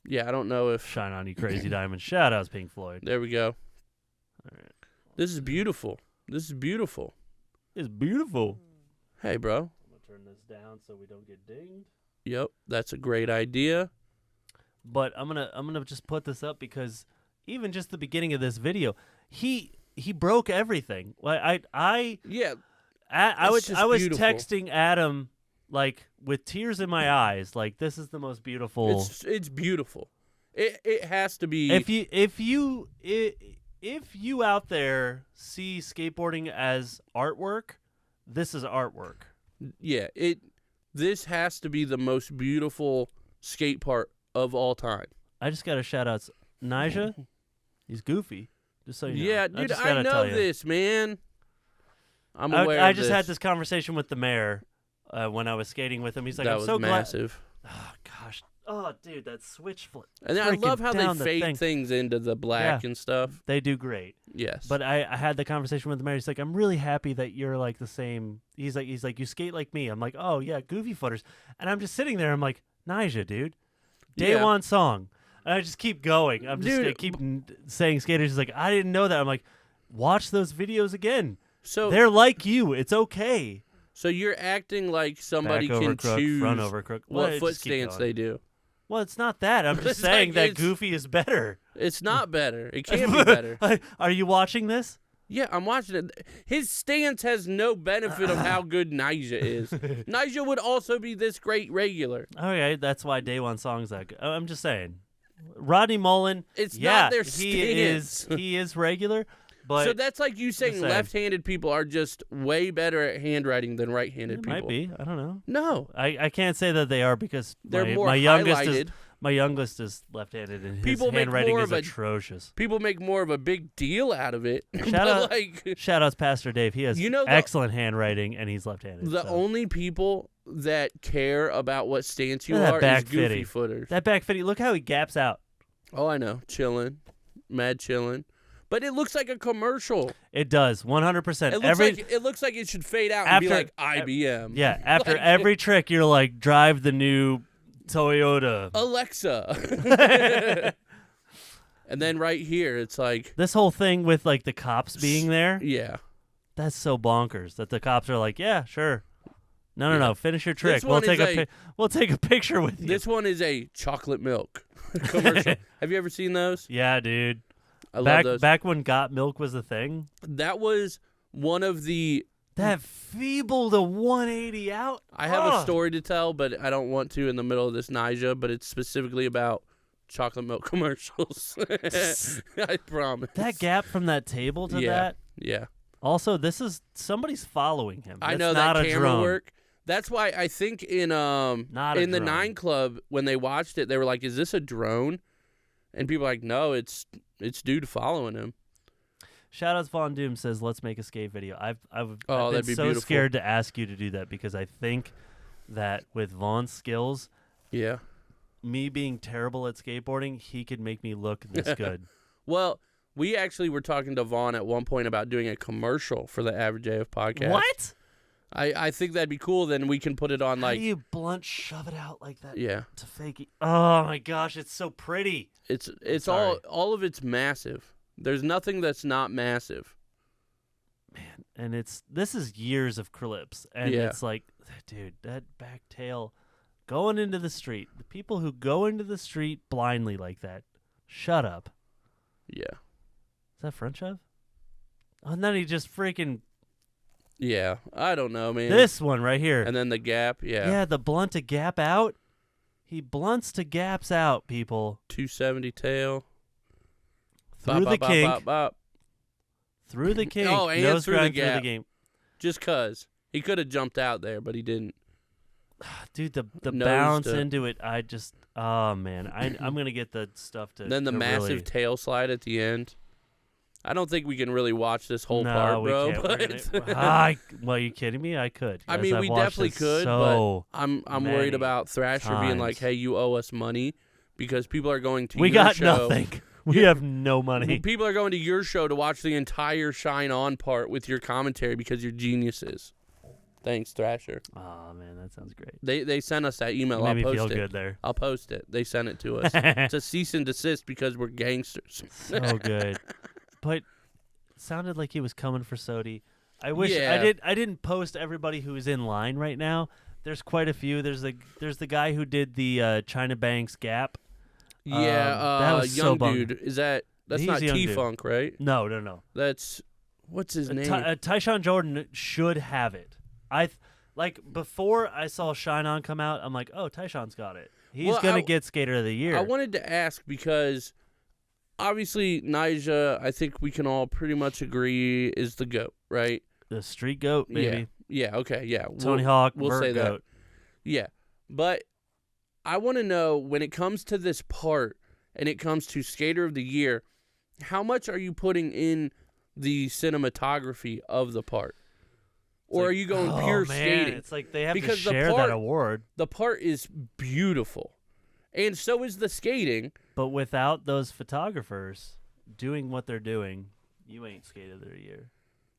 Yeah, I don't know if Shine On, you crazy diamond. Shout outs Pink Floyd. There we go. All right. This is beautiful. This is beautiful. It's beautiful. Hey, bro. I'm gonna turn this down so we don't get dinged. Yep, that's a great idea. But I'm gonna just put this up because even just the beginning of this video, he broke everything. Like I was beautiful. texting Adam like with tears in my eyes, like this is the most beautiful. It's beautiful. It has to be. If you out there see skateboarding as artwork, this is artwork. Yeah, this has to be the most beautiful skate park of all time. I just got to shout out Nyjah. He's goofy. Just so you know. Yeah, dude, I know this, man. I'm aware I of just this. had this conversation with the mayor when I was skating with him. He's like, that I'm was so massive. glad. Oh, gosh. Oh, dude, that switch flip. And I love how down they the fade thing. things into the black and stuff. They do great. Yes. But I had the conversation with the mayor. He's like, I'm really happy that you're like the same. He's like, you skate like me. I'm like, oh, yeah, goofy footers. And I'm just sitting there. I'm like, Nyjah, dude. Day Yeah. one song. And I just keep going. I'm just gonna keep saying skaters. He's like, I didn't know that. I'm like, watch those videos again. So they're like you. It's okay. So you're acting like somebody Back over can crook, choose front over crook. what Well, foot just keep stance going. they do. Well, it's not that. I'm just It's saying like that it's- goofy is better. It's not better. It can't be better. Are you watching this? Yeah, I'm watching it. His stance has no benefit of how good Nyjah is. Nyjah would also be this great regular. Okay, that's why day one song's that good. I'm just saying. Rodney Mullen, It's yeah, not their he is regular, but so that's like you saying saying. left-handed people are just way better at handwriting than right-handed it people. might be. I don't know. No, I can't say that they are because they're my, more my highlighted. youngest is left-handed and his People make handwriting more is of a- atrocious. People make more of a big deal out of it. Shout but out, like shout outs Pastor Dave. He has You know excellent handwriting and he's left-handed. the so. only people that care about what stance you Look at that are is back goofy fitty. footers. That back fitty. Look how he gaps out. Oh, I know, chilling, mad chilling. But it looks like a commercial. It does 100%. It looks like it should fade out and be like IBM. Yeah, after Like- every trick, you're like, drive the new Toyota. Alexa. And then right here, it's like, This whole thing with like the cops being there, yeah. that's so bonkers that the cops are like, yeah, sure. No, finish your trick. This We'll one take is we'll take a picture with you. This one is a chocolate milk commercial. Have you ever seen those? Yeah, dude. I love those. Back when Got Milk was a thing. That was one of the. That feeble to 180 out. I have a story to tell, but I don't want to in the middle of this Nyjah, but it's specifically about chocolate milk commercials. I promise. That gap from that table to Yeah. that. Yeah. Also, this is somebody's following him. I That's know not that a camera drone. work. That's why I think in Not a in the drone. 9 Club when they watched it, they were like, "Is this a drone?" And people are like, "No, it's dude following him." Shoutouts Von Doom says, "Let's make a skate video." I've that'd been be so beautiful. scared to ask you to do that because I think that with Von's skills, Yeah. me being terrible at skateboarding, he could make me look this good. Well, we actually were talking to Vaughn at one point about doing a commercial for the Average AF podcast. What? I think that'd be cool. Then we can put it on How like do you blunt shove it out like that yeah. to fake it? Oh my gosh, it's so pretty. It's sorry. all of it's massive. There's nothing that's not massive. Man, and this is years of clips, and Yeah. it's like, dude, that back tail going into the street. The people who go into the street blindly like that, shut up. Yeah. Is that front shove? Oh, and then he just freaking Yeah. I don't know, man. this one right here. And then the gap. Yeah. Yeah, the blunt to gap out. He blunts to gaps out, people. 270 tail. Through Bop, the bop, kink. bop, bop. Through the kink. Oh, and nose through the grind through the gap. game. Just cause he could have jumped out there, but he didn't. Dude, the Nose bounce to- into it, oh man. I'm gonna get the stuff to Then the to massive really, tail slide at the end. I don't think we can really watch this whole no, part, we bro. can't. We're But gonna, well, are you kidding me? I could. I Guys, mean, I've we watched definitely this could, so but I'm many worried about Thrasher being like, times. "Hey, you owe us money," because people are going to we your got show. nothing. We have no money. People are going to your show to watch the entire Shine On part with your commentary because you're geniuses. Thanks, Thrasher. Oh man, that sounds great. They sent us that email. You I'll made me post feel it. good there. I'll post it. They sent it to us. It's a cease and desist because we're gangsters. So good. But sounded like he was coming for SOTY. I wish Yeah. I didn't post everybody who is in line right now. There's quite a few. There's the guy who did the China Banks Gap. Yeah, that was young so dude. That's He's not a young dude. T-Funk, right? No. That's what's his name? Tyshawn Jordan should have it. Before I saw Shine On come out, I'm like, oh, Tyshawn's got it. He's gonna get Skater of the Year. I wanted to ask because obviously Nyjah, I think we can all pretty much agree is the GOAT, right? The street goat, maybe. Yeah. Okay. Yeah. Tony Hawk. We'll say goat. that. Yeah, but I want to know when it comes to this part and it comes to Skater of the Year, how much are you putting in the cinematography of the part? Or are you going pure skating? It's like they have because to share that award. The part is beautiful. And so is the skating. But without those photographers doing what they're doing, you ain't Skater of the Year.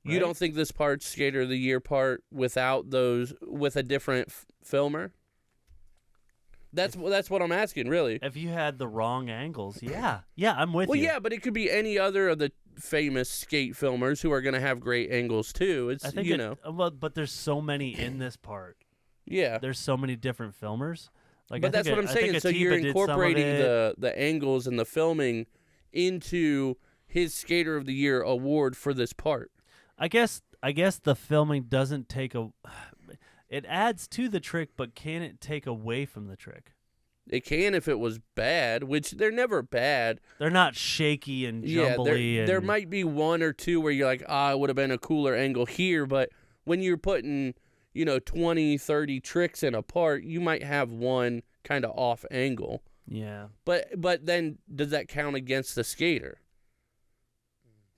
Right? You don't think this part's Skater of the Year part without those, with a different filmer? That's what I'm asking, really. If you had the wrong angles, yeah, I'm with you. Well, yeah, but it could be any other of the famous skate filmers who are going to have great angles too. It's, I think but there's so many in this part. Yeah, there's so many different filmers. But that's what I'm saying. So you're incorporating the angles and the filming into his Skater of the Year award for this part. I guess the filming doesn't take it adds to the trick, but can it take away from the trick? It can if it was bad, which they're never bad. They're not shaky and jumbly. Yeah, there might be one or two where you're like, it would have been a cooler angle here, but when you're putting, 20, 30 tricks in a part, you might have one kind of off angle. Yeah. But then does that count against the skater?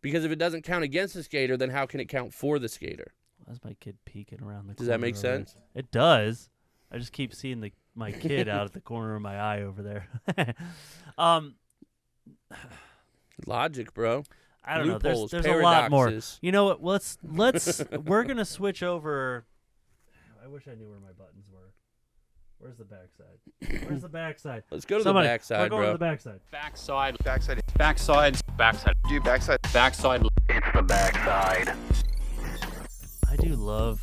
Because if it doesn't count against the skater, then how can it count for the skater? That's my kid peeking around the corner. Does that make sense? It does. I just keep seeing my kid out at the corner of my eye over there. Logic, bro. I don't know. Loopholes, There's a lot more. paradoxes. You know what? Let's we're gonna switch over. I wish I knew where my buttons were. Where's the backside? Where's the backside? Let's go to Somebody, the backside, we're going bro. to the backside. Backside. Do backside. Backside. It's the backside. I do love.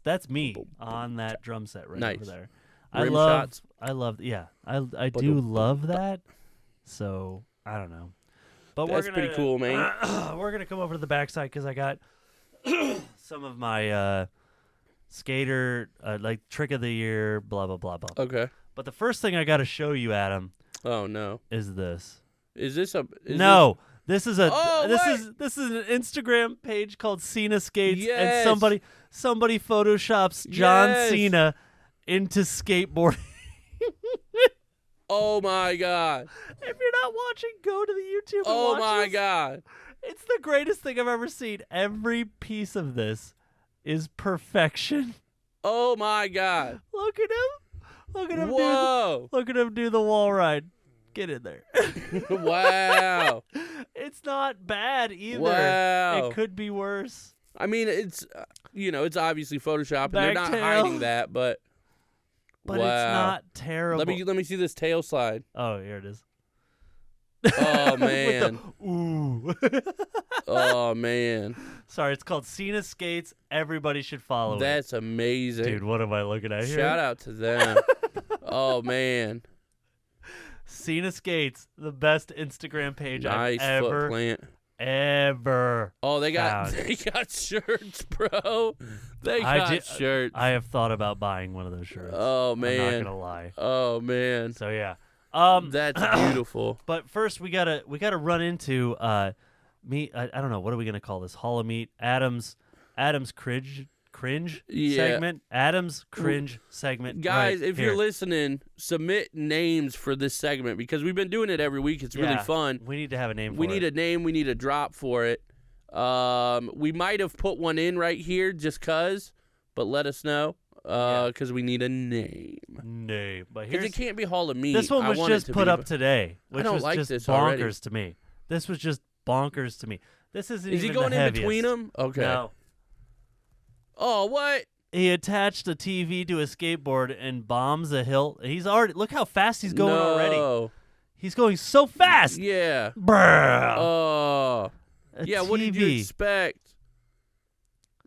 That's me on that drum set right Nice. over there. Rim shots. I do love that. So I don't know, but That's pretty cool, man. We're gonna come over to the backside because I got some of my skater like trick of the year, blah blah blah blah. Okay. But the first thing I got to show you, Adam, Oh no. is this. Is this a? No. This is a Oh, this is an Instagram page called Cena Skates, Yes. and somebody photoshops John Yes. Cena into skateboarding. Oh my god. If you're not watching, go to the YouTube. Oh and watch my this. god. It's the greatest thing I've ever seen. Every piece of this is perfection. Oh my god. Look at him. Look at him. Whoa. Look at him do the wall ride. Get in there. Wow. It's not bad either. Wow. It could be worse. I mean, it's it's obviously Photoshop, and they're not Back tail. hiding that, but But wow. it's not terrible. Let me see this tail slide. Oh, here it is. Oh man. Ooh. Oh man. Sorry, it's called Cena Skates. Everybody should follow it. That's amazing. Dude, what am I looking at here? Shout out to them. Oh man. Cena Skates, the best Instagram page Nice I've foot plant. ever. Oh, they got found. shirts, bro. They got shirts. I have thought about buying one of those shirts. Oh man. I'm not gonna lie. Oh man. So yeah. That's beautiful. But first we gotta run into me. I don't know, what are we gonna call this? Hall of Meat. Adam's cringe Yeah. segment. Adam's cringe segment. Guys, right if here. you're listening, submit names for this segment because we've been doing it every week. It's really Yeah, fun. We need to have a name for We it. need a name. We need a drop for it. We might have put one in right here just cause, but let us know because we need a name. name. But Because here's it can't be Hall of Meat. this one I was want it just to put be- up today, which don't was like just this bonkers already. to me. This was just bonkers to me. This isn't Is he even going the in heaviest. between them? Okay. No. Oh, what? He attached a TV to a skateboard and bombs a hill. He's already look how fast he's going already. No. He's going so fast. Yeah. Bruh. Oh. A Yeah, what did you TV. expect?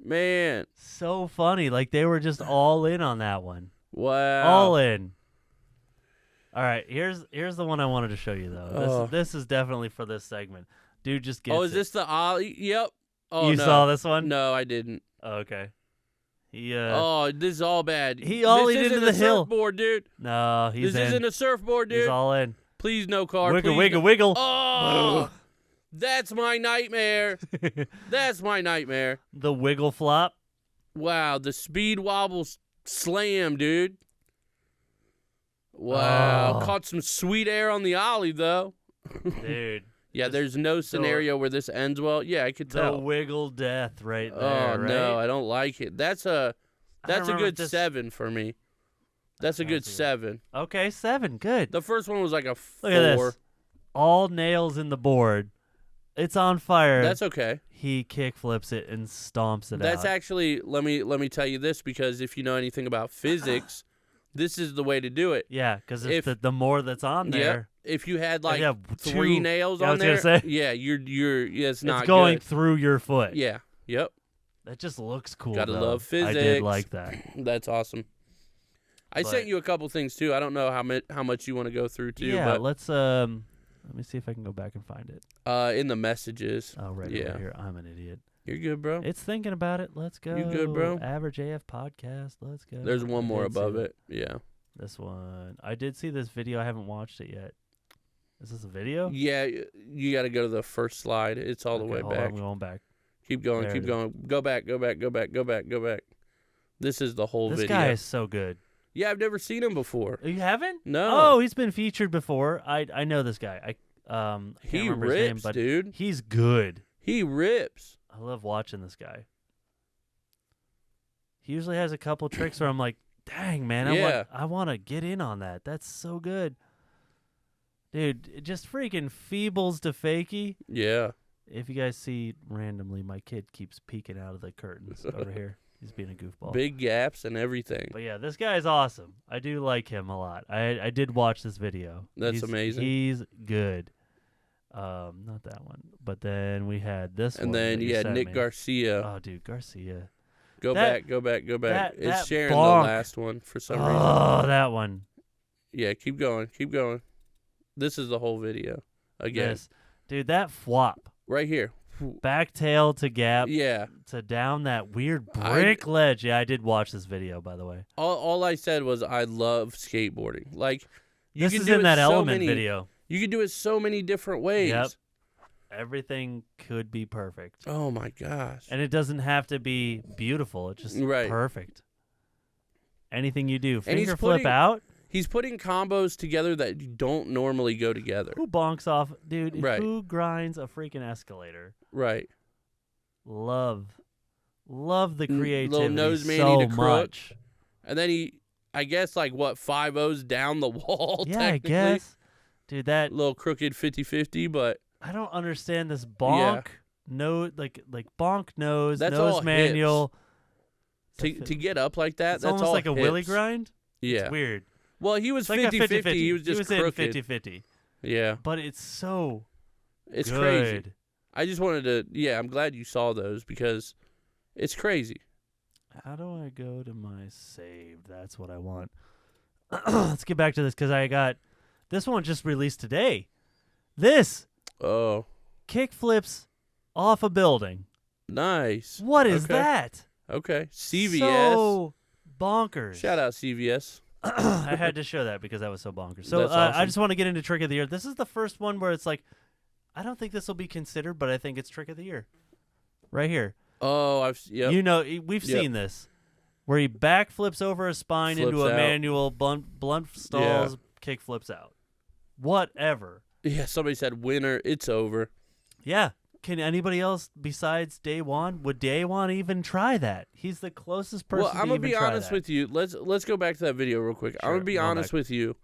Man. So funny. Like, they were just all in on that one. Wow. All in. All right, here's the one I wanted to show you, though. This is definitely for this segment. Dude just gets is this the Ollie? Yep. Oh, You no. saw this one? No, I didn't. Oh, okay. He this is all bad. He ollied this into isn't the a hill. surfboard, dude. No, he's This in. isn't a surfboard, dude. He's all in. Please no car. Wiggle, please wiggle, no. wiggle. Oh, that's my nightmare. That's my nightmare. The wiggle flop. Wow, the speed wobble slam, dude. Wow, Oh. caught some sweet air on the ollie, though. Dude. Yeah, there's no scenario where this ends well. Yeah, I could The tell. wiggle death right there, Oh, right? no, I don't like it. That's a remember good this- 7 for me. That's a good sounds good. 7. Okay, 7. Good. The first one was like a 4. Look at this. All nails in the board. It's on fire. That's okay. He kick flips it and stomps it That's out. actually let me tell you this, because if you know anything about physics, this is the way to do it. Yeah, because if- the more that's on there, If you had like yeah, 3 two- nails yeah, I on was there, gonna say. yeah, it's not it's going good. through your foot. Yeah. Yep. That just looks cool. Gotta though. love I did physics. like that. That's awesome. I But- sent you a couple things too. I don't know how much you want to go through too, Yeah, but let's let me see if I can go back and find it. in the messages. Oh, right Yeah. over here. I'm an idiot. You're good, bro. It's thinking about it. Let's go. You good, bro? Average AF podcast. Let's go. There's one I more did see above that. it. Yeah. This one. I did see this video. I haven't watched it yet. Is this a video? Yeah, you got to go to the first slide. It's all the Okay, way hold on, back. I'm going back. Keep going, There keep it is. going. Go back, go back, go back, go back, go back. This is the whole This video. guy is so good. Yeah, I've never seen him before. You haven't? No. Oh, he's been featured before. I know this guy. I can't He remember his name, rips, but dude. he's good. He rips. I love watching this guy. He usually has a couple tricks where I'm like, dang, man, Yeah. I want to get in on that. That's so good. Dude, it just freaking feebles to fakie. Yeah. If you guys see randomly, my kid keeps peeking out of the curtains over here. He's being a goofball. Big gaps and everything. But yeah, this guy's awesome. I do like him a lot. I did watch this video. That's He's amazing. He's good. Not that one. But then we had this one. And then that you you had sent Nick me. Garcia. Oh, dude, Garcia. Go that- back, go back, go back. that It's sharing bonk. the last one for some reason. Oh, that one. Yeah, keep going, keep going. This is the whole video. Again. Yes. Dude, that flop. Right here. Back tail to gap Yeah. to down that weird brick ledge. Yeah, I did watch this video, by the way. All I said was I love skateboarding. Like, you This can is do in it that so Element many, video. You can do it so many different ways. Yep. Everything could be perfect. Oh my gosh. And it doesn't have to be beautiful. It's just Right. perfect. Anything you do. And he's Finger flip putting- out. He's putting combos together that don't normally go together. Who bonks off? Dude, Right. who grinds a freaking escalator? Right. Love the creativity Little nose man so need a crook. much. And then he, I guess, like, what, 5-0s down the wall, Yeah, I technically? guess. Dude, that Little crooked 50-50, but I don't understand this bonk. No, like bonk nose, That's nose all manual. to get up like that, It's that's almost all like a willy hips. grind. Yeah. It's weird. Well, he was It's like 50-50. a 50-50. He was just crooked. in 50-50. Yeah. But it's so It's good. crazy. I just wanted to, yeah, I'm glad you saw those because it's crazy. How do I go to my saved? That's what I want. Let's get back to this because I got this one just released today. This Oh, kick flips off a building. nice. What is Okay. that? Okay. CVS. So bonkers. Shout out CVS. I had to show that because that was so bonkers. So That's I awesome. just want to get into Trick of the Year. This is the first one where it's like, I don't think this will be considered, but I think it's Trick of the Year. Right here. Oh, yep. You know, we've Yep. seen this. Where he backflips over a spine into Flips a out. manual, blunt stalls, kick flips out. Whatever. Yeah, somebody said winner, it's over. Yeah. Can anybody else besides Daewon? Would Daewon even try that? He's the closest person Well, to I'm gonna even be try honest that. with you. Let's go back to that video real quick. I'm Sure, gonna be going honest back. with you.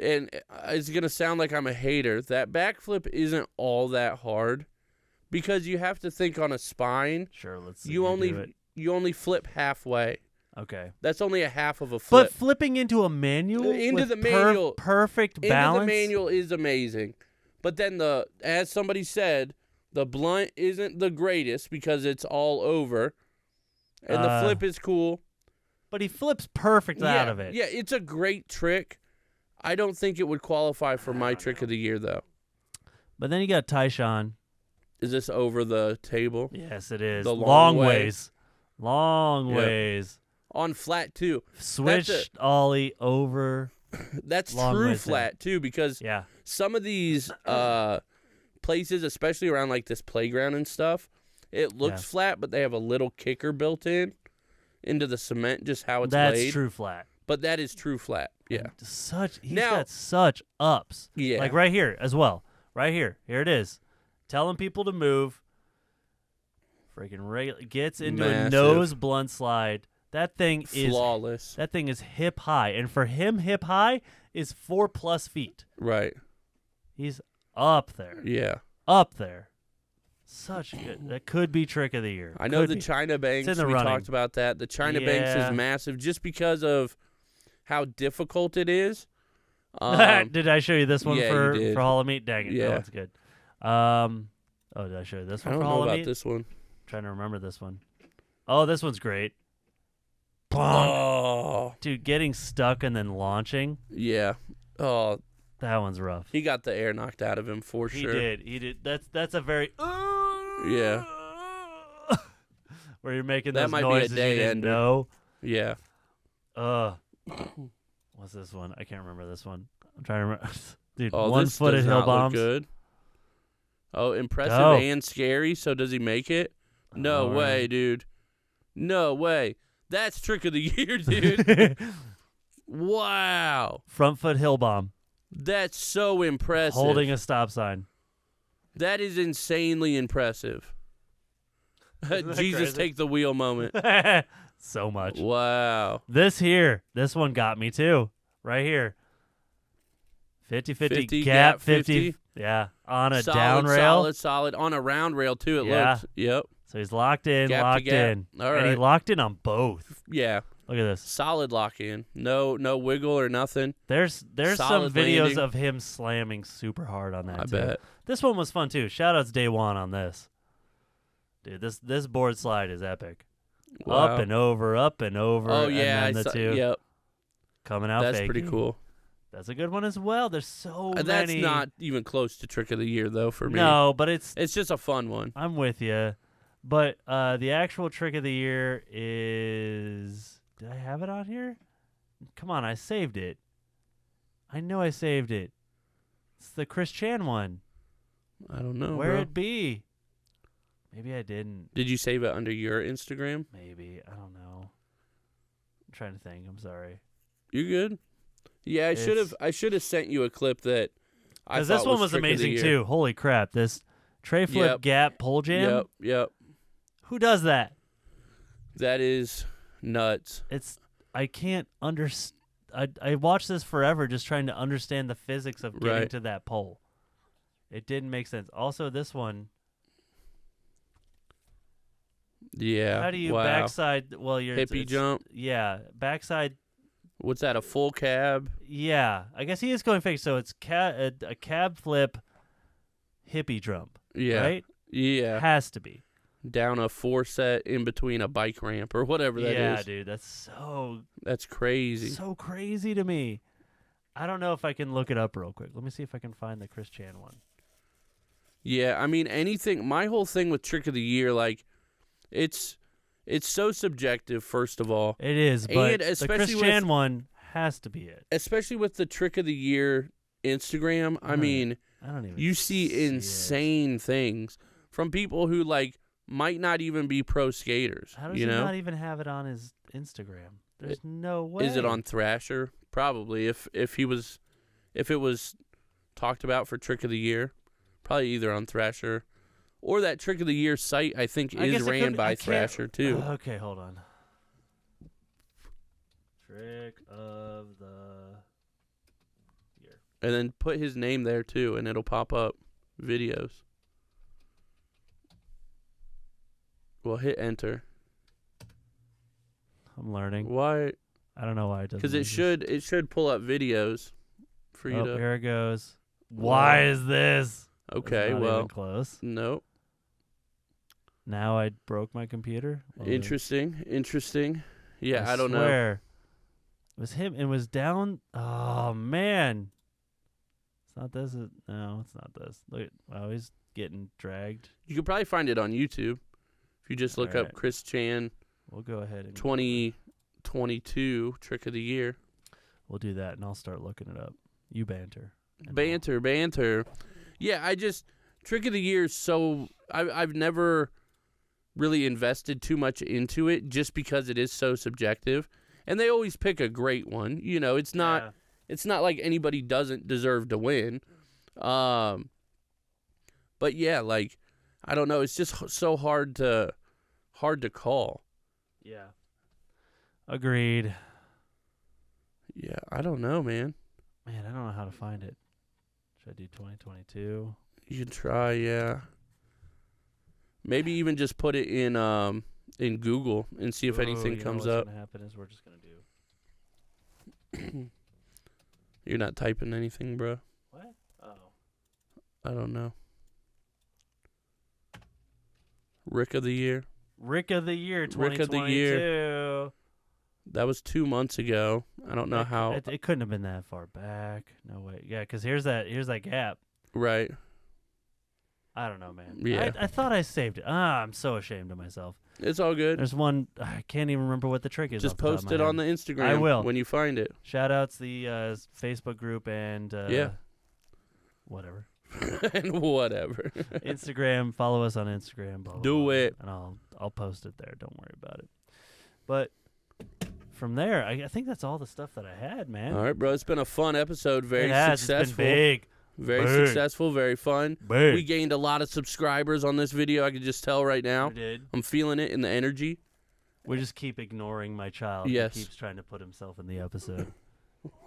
And it's gonna sound like I'm a hater. That backflip isn't all that hard because you have to think on a spine. Sure, let's see You do it. only flip halfway. Okay. That's only a half of a flip. But flipping into a manual Into with the manual, perfect balance. Into the manual is amazing. But then as somebody said, the blunt isn't the greatest because it's all over. And the flip is cool. But he flips perfect out of it. Yeah, it's a great trick. I don't think it would qualify for my trick of the year, though. But then you got Tyshawn. Is this over the table? Yes, it is. The long ways. Long ways. On flat, too. Switched ollie over. That's true flat, too, because some of these places, especially around like this playground and stuff, it looks flat, but they have a little kicker built into the cement, just how it's laid. That's true flat. But that is true flat, yeah. He's got such ups. Yeah. Like right here as well. Right here. Here it is. Telling people to move. Freaking gets into a nose blunt slide. That thing is flawless. That thing is hip high. And for him, hip high is 4+ feet. Right. He's up there. Yeah. Up there. Such good. That could be trick of the year. I know the China Banks, we talked about that. The China Banks is massive just because of how difficult it is. Did I show you this one for Halloween? Dang it. Yeah. No, it's good. Did I show you this one for Halloween? I don't know about this one. I'm trying to remember this one. Oh, this one's great. Oh. Dude, getting stuck and then launching. Yeah. Oh. That one's rough. He got the air knocked out of him for sure. He did. That's a very yeah. Where you're making that those might noises be a day you didn't ender. know. Yeah. What's this one? I can't remember this one. I'm trying to remember. Dude, oh, one-footed hill bombs. Good. Oh, impressive and scary. So does he make it? No way, dude. No way. That's trick of the year, dude. Wow. Front foot hill bomb. That's so impressive. Holding a stop sign. That is insanely impressive. Jesus, crazy? take the wheel moment. So much. Wow. This one got me too. Right here. 50-50 gap 50. Yeah. On a down rail. Solid. On a round rail too, it looks. Yep. So he's locked in, gap in. All right. And he locked in on both. Yeah. Look at this. Solid lock in. No wiggle or nothing. There's some videos of him slamming super hard on that I too. bet. This one was fun too. Shout outs Day One on this. Dude, this board slide is epic. Wow. Up and over. Oh yeah, and then the two. Yep. Coming out. That's faking. pretty cool. That's a good one as well. There's so many. That's not even close to trick of the year though for me. No, but it's just a fun one. I'm with you. But the actual trick of the year is... Did I have it on here? Come on, I saved it. I know I saved it. It's the Chris Chan one. I don't know, Where'd it be? Maybe I didn't. Did you save it under your Instagram? Maybe. I don't know. I'm trying to think. I'm sorry. You good? Yeah, I should have sent you a clip that I thought this one was trick of the amazing year. too. Holy crap. This tray flip gap pole jam. Yep. Who does that? That is nuts. I can't understand. I watched this forever just trying to understand the physics of getting to that pole. It didn't make sense. Also, this one. Yeah. How do you backside? Well, you're hippie jump. Yeah, backside. What's that? A full cab? Yeah, I guess he is going fake. So it's a cab flip, hippie jump. Yeah. Right. Yeah. Has to be. Down a 4-set in between a bike ramp or whatever that is. Yeah, dude, that's crazy. So crazy to me. I don't know if I can look it up real quick. Let me see if I can find the Chris Chan one. Yeah, I mean anything. My whole thing with trick of the year, like, it's so subjective. First of all, it is. But and the Chris Chan one has to be it. Especially with the trick of the year Instagram. I mean, I don't even. You see insane things from people who might not even be pro skaters. How does he not even have it on his Instagram? There's no way. Is it on Thrasher? Probably. If it was talked about for trick of the year, probably either on Thrasher or that trick of the year site. I think is ran by Thrasher too. Okay, hold on. Trick of the year. And then put his name there too, and it'll pop up videos. Well, hit enter. I'm learning. Why? I don't know why it doesn't. Because it should pull up videos for you to. Here it goes. Why is this? Okay, Not well, even close. Nope. Now I broke my computer. Interesting. Yeah, I don't know. It was him. It was down. Oh man, it's not this. No, it's not this. Look, wow, he's getting dragged. You could probably find it on YouTube if you just look up Chris Chan. We'll go ahead and 2022 Trick of the Year. We'll do that, and I'll start looking it up. You banter. Banter. Yeah, Trick of the Year is so... I've never really invested too much into it just because it is so subjective. And they always pick a great one. You know, it's not like anybody doesn't deserve to win. But yeah, like, I don't know. It's just so hard to call. Yeah. Agreed. Yeah, I don't know, man. Man, I don't know how to find it. Should I do 2022? You can try, yeah. Maybe even just put it in Google and see if anything comes up. What's gonna happen is we're just gonna do. You're not typing anything, bro. What? Oh. I don't know. Rick of the Year. Rick of the Year 2022. Rick of the Year. That was 2 months ago. I don't know how. It couldn't have been that far back. No way. Yeah, because here's that gap. Right. I don't know, man. Yeah. I thought I saved it. I'm so ashamed of myself. It's all good. There's one. I can't even remember what the trick is. Just post it on the Instagram. I will. When you find it. Shout outs the Facebook group and whatever. And whatever. Instagram. Follow us on Instagram. Blah, blah, Do blah, it. And I'll post it there. Don't worry about it. But from there, I think that's all the stuff that I had, man. All right, bro. It's been a fun episode. Very successful. It's been big. Very successful. Very fun. Big. We gained a lot of subscribers on this video. I can just tell right now. We did. I'm feeling it in the energy. We just keep ignoring my child. Yes. He keeps trying to put himself in the episode.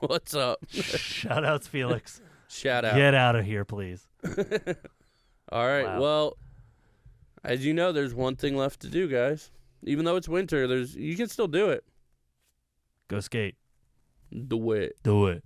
What's up? Shout outs, Felix. Shout out. Get out of here, please. All right. Wow. Well, as you know, there's one thing left to do, guys. Even though it's winter, you can still do it. Go skate. Do it. Do it.